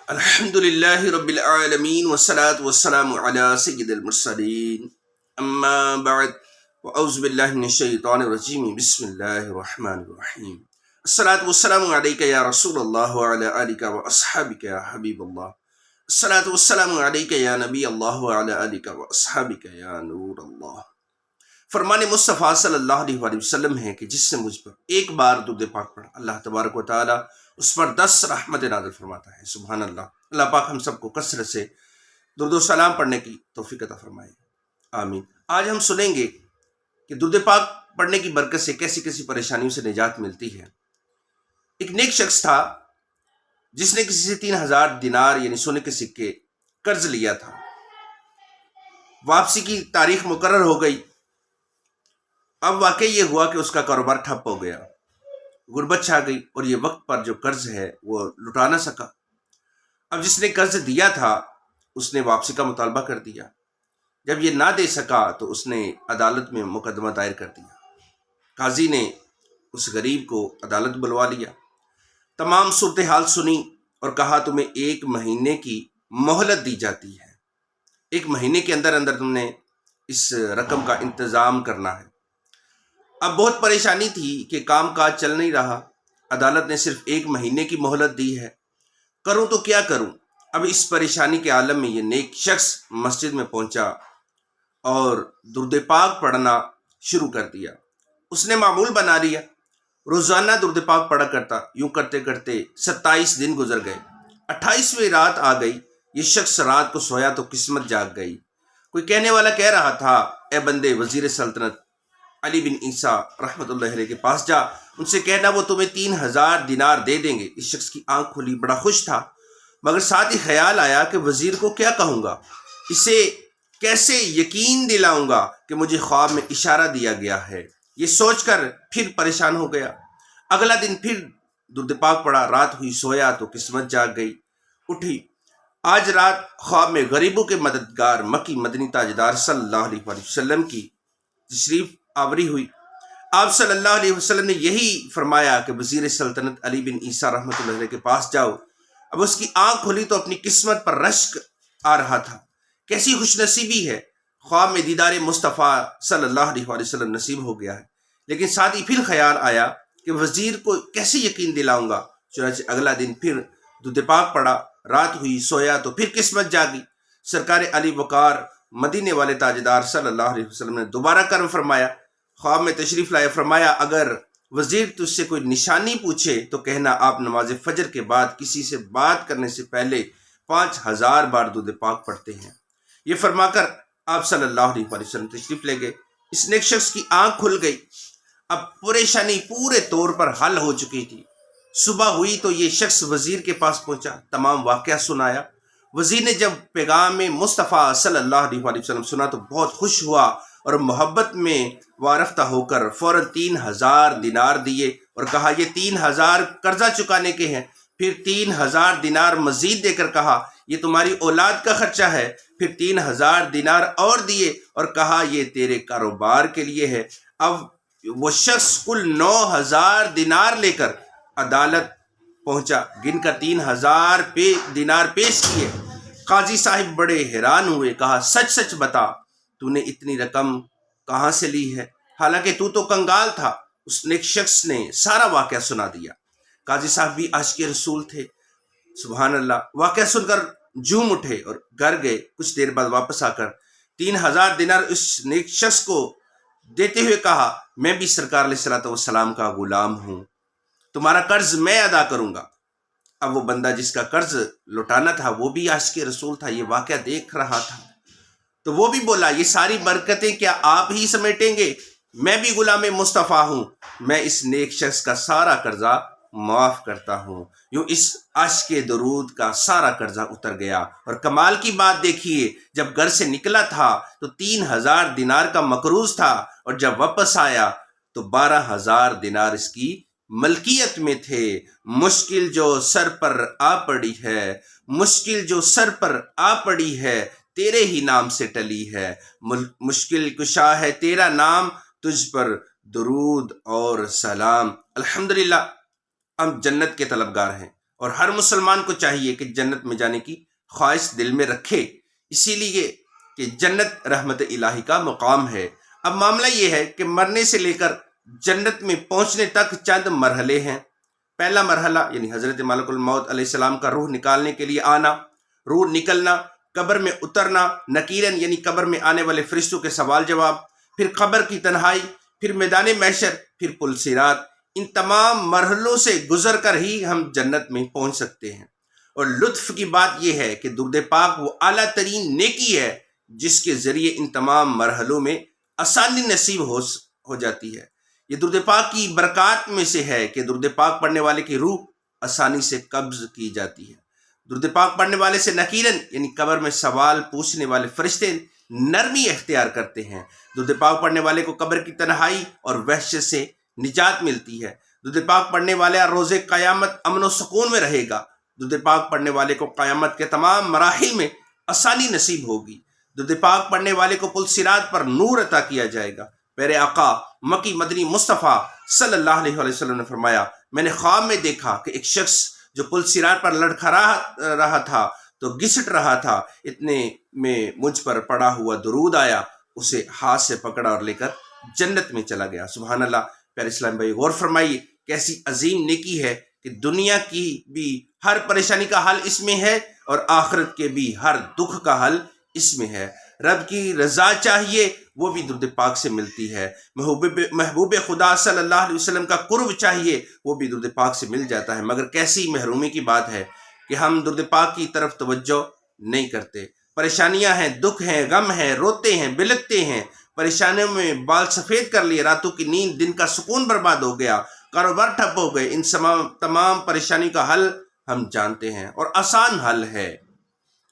الحمد لله رب العالمين والصلاة والسلام على سيد المرسلين أما بعد وأعوذ بالله من الشيطان الرجيم بسم الله الرحمن الرحيم الصلاة والسلام عليك يا رسول الله وعلى آلك وأصحابك يا حبيب الله الصلاة والسلام عليك يا نبي الله وعلى آلك وأصحابك يا نور الله. فرمان مصطفیٰ صلی اللہ علیہ وآلہ وسلم ہے کہ جس نے مجھ پر ایک بار درود پاک پڑھا اللہ تبارک و تعالی اس پر 10 رحمت نازل فرماتا ہے. سبحان اللہ. اللہ پاک ہم سب کو کثرت سے درود و سلام پڑھنے کی توفیق عطا فرمائے. آمین. آج ہم سنیں گے کہ درود پاک پڑھنے کی برکت سے کیسی کیسی پریشانیوں سے نجات ملتی ہے. ایک نیک شخص تھا جس نے کسی سے 3000 دینار یعنی سونے کے سکے قرض لیا تھا. واپسی کی تاریخ مقرر ہو گئی. اب واقعی یہ ہوا کہ اس کا کاروبار ٹھپ ہو گیا، غربت چھا گئی اور یہ وقت پر جو قرض ہے وہ لٹا نہ سکا. اب جس نے قرض دیا تھا اس نے واپسی کا مطالبہ کر دیا. جب یہ نہ دے سکا تو اس نے عدالت میں مقدمہ دائر کر دیا. قاضی نے اس غریب کو عدالت بلوا لیا، تمام صورتحال سنی اور کہا تمہیں 1 مہینے کی مہلت دی جاتی ہے. 1 مہینے کے اندر اندر تم نے اس رقم کا انتظام کرنا ہے. اب بہت پریشانی تھی کہ کام کاج چل نہیں رہا. عدالت نے صرف 1 مہینے کی مہلت دی ہے، کروں تو کیا کروں. اب اس پریشانی کے عالم میں یہ نیک شخص مسجد میں پہنچا اور درود پاک پڑھنا شروع کر دیا. اس نے معمول بنا لیا، روزانہ درود پاک پڑھا کرتا. یوں کرتے کرتے 27 دن گزر گئے. 28ویں رات آ گئی. یہ شخص رات کو سویا تو قسمت جاگ گئی. کوئی کہنے والا کہہ رہا تھا، اے بندے وزیر سلطنت علی بن عیسیٰ رحمۃ اللہ علیہ کے پاس جا، ان سے کہنا وہ تمہیں 3000 دینار دے دیں گے. اس شخص کی آنکھ کھلی، بڑا خوش تھا، مگر ساتھ ہی خیال آیا کہ وزیر کو کیا کہوں گا، اسے کیسے یقین دلاؤں گا کہ مجھے خواب میں اشارہ دیا گیا ہے. یہ سوچ کر پھر پریشان ہو گیا. اگلا دن پھر درود پاک پڑھا. رات ہوئی، سویا تو قسمت جاگ گئی. اٹھی. آج رات خواب میں غریبوں کے مددگار مکی مدنی تاجدار صلی اللہ علیہ وآلہ وسلم کی تشریف آوری ہوئی. آپ صلی اللہ علیہ وسلم نے یہی فرمایا کہ وزیر سلطنت علی بن عیسیٰ رحمۃ اللہ علیہ کے پاس جاؤ. اب اس کی آنکھ کھلی تو اپنی قسمت پر رشک آ رہا تھا. کیسی خوش نصیبی ہے، خواب میں دیدار مصطفیٰ صلی اللہ علیہ وآلہ وسلم نصیب ہو گیا ہے. لیکن ساتھ ہی پھر خیال آیا کہ وزیر کو کیسے یقین دلاؤں گا. چنانچہ اگلا دن پھر درود پاک پڑھا. رات ہوئی، سویا تو پھر قسمت جاگی. سرکار علی وقار مدینے والے تاجدار صلی اللہ علیہ وسلم نے دوبارہ کرم فرمایا. خواب میں تشریف لائے. فرمایا اگر وزیر تجھ سے کوئی نشانی پوچھے تو کہنا آپ نماز فجر کے بعد کسی سے بات کرنے سے پہلے 5000 بار درود پاک پڑھتے ہیں. یہ فرما کر آپ صلی اللہ علیہ وسلم تشریف لے گئے. اس نیک شخص کی آنکھ کھل گئی. اب پریشانی پورے طور پر حل ہو چکی تھی. صبح ہوئی تو یہ شخص وزیر کے پاس پہنچا، تمام واقعہ سنایا. وزیر نے جب پیغام مصطفیٰ صلی اللہ علیہ وسلم سنا تو بہت خوش ہوا اور محبت میں وارفتہ ہو کر فوراً 3000 دینار دیے اور کہا یہ 3000 قرضہ چکانے کے ہیں. پھر 3000 دینار مزید دے کر کہا یہ تمہاری اولاد کا خرچہ ہے. پھر 3000 دینار اور دیے اور کہا یہ تیرے کاروبار کے لیے ہے. اب وہ شخص کل 9000 دینار لے کر عدالت پہنچا. گن کر 3000 دینار پیش کیے. قاضی صاحب بڑے حیران ہوئے. کہا سچ سچ بتا، تو نے اتنی رقم کہاں سے لی ہے، حالانکہ تو کنگال تھا. اس نیک شخص نے سارا واقعہ سنا دیا. قاضی صاحب بھی عاشق رسول تھے. سبحان اللہ. واقعہ سن کر جھوم اٹھے اور گھر گئے. کچھ دیر بعد واپس آ کر 3000 دینار اس نیک شخص کو دیتے ہوئے کہا میں بھی سرکار علیہ الصلوۃ والسلام کا غلام ہوں، تمہارا قرض میں ادا کروں گا. اب وہ بندہ جس کا قرض لوٹانا تھا وہ بھی عاشق رسول تھا، یہ واقعہ دیکھ رہا تھا. تو وہ بھی بولا یہ ساری برکتیں کیا آپ ہی سمیٹیں گے؟ میں بھی غلام مصطفیٰ ہوں، میں اس نیک شخص کا سارا قرضہ معاف کرتا ہوں. یوں اس عاشق درود کا سارا قرضہ اتر گیا. اور کمال کی بات دیکھیے، جب گھر سے نکلا تھا تو 3000 دینار کا مقروض تھا اور جب واپس آیا تو 12000 دینار اس کی ملکیت میں تھے. مشکل جو سر پر آ پڑی ہے، مشکل جو سر پر آ پڑی ہے تیرے ہی نام سے ٹلی ہے. مشکل کشا ہے تیرا نام، تجھ پر درود اور سلام. الحمدللہ ہم جنت کے طلبگار ہیں اور ہر مسلمان کو چاہیے کہ جنت میں جانے کی خواہش دل میں رکھے، اسی لیے کہ جنت رحمت الہی کا مقام ہے۔ اب معاملہ یہ ہے کہ مرنے سے لے کر جنت میں پہنچنے تک چند مرحلے ہیں۔ پہلا مرحلہ یعنی حضرت ملک الموت علیہ السلام کا روح نکالنے کے لیے آنا، روح نکلنا، قبر میں اترنا، نکیرن یعنی قبر میں آنے والے فرشتوں کے سوال جواب، پھر قبر کی تنہائی، پھر میدان محشر، پھر پل صراط۔ ان تمام مرحلوں سے گزر کر ہی ہم جنت میں پہنچ سکتے ہیں۔ اور لطف کی بات یہ ہے کہ درود پاک وہ اعلیٰ ترین نیکی ہے جس کے ذریعے ان تمام مرحلوں میں آسانی نصیب ہو جاتی ہے۔ یہ درود پاک کی برکات میں سے ہے کہ درود پاک پڑھنے والے کی روح آسانی سے قبض کی جاتی ہے۔ درود پاک پڑھنے والے سے نکیرن یعنی قبر میں سوال پوچھنے والے فرشتے نرمی اختیار کرتے ہیں۔ درود پاک پڑھنے والے کو قبر کی تنہائی اور وحشت سے نجات ملتی ہے۔ درود پاک پڑھنے والا روز قیامت امن و سکون میں رہے گا۔ درود پاک پڑھنے والے کو قیامت کے تمام مراحل میں آسانی نصیب ہوگی۔ درود پاک پڑھنے والے کو پل صراط پر نور عطا کیا جائے گا۔ پیارے آقا مکی مدنی مصطفیٰ صلی اللہ علیہ وسلم نے فرمایا، میں نے خواب میں دیکھا کہ ایک شخص جو پل صراط پر لڑکھڑا رہا تھا تو گھسٹ رہا تھا، اتنے میں مجھ پر پڑا ہوا درود آیا، اسے ہاتھ سے پکڑا اور لے کر جنت میں چلا گیا۔ سبحان اللہ۔ پیارے اسلام بھائی غور فرمائیے، کیسی عظیم نیکی ہے کہ دنیا کی بھی ہر پریشانی کا حل اس میں ہے اور آخرت کے بھی ہر دکھ کا حل اس میں ہے۔ رب کی رضا چاہیے وہ بھی درود پاک سے ملتی ہے۔ محبوب خدا صلی اللہ علیہ وسلم کا قرب چاہیے وہ بھی درود پاک سے مل جاتا ہے، مگر کیسی محرومی کی بات ہے کہ ہم درود پاک کی طرف توجہ نہیں کرتے۔ پریشانیاں ہیں، دکھ ہیں، غم ہیں، روتے ہیں، بلکتے ہیں، پریشانیوں میں بال سفید کر لیے، راتوں کی نیند، دن کا سکون برباد ہو گیا، کاروبار ٹھپ ہو گئے۔ ان تمام پریشانی کا حل ہم جانتے ہیں اور آسان حل ہے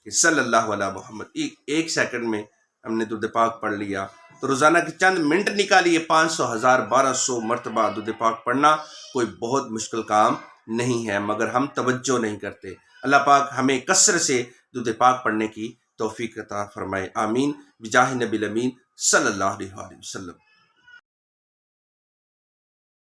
کہ صلی اللہ علیہ محمد۔ ایک سیکنڈ میں ہم نے درود پاک پڑھ لیا تو روزانہ کے چند منٹ نکالیے، 500، 1000، 1200 مرتبہ درود پاک پڑھنا کوئی بہت مشکل کام نہیں ہے، مگر ہم توجہ نہیں کرتے۔ اللہ پاک ہمیں کثرت سے درود پاک پڑھنے کی توفیق عطا فرمائے، آمین، بجاہ نبی الامین صلی اللہ علیہ وسلم۔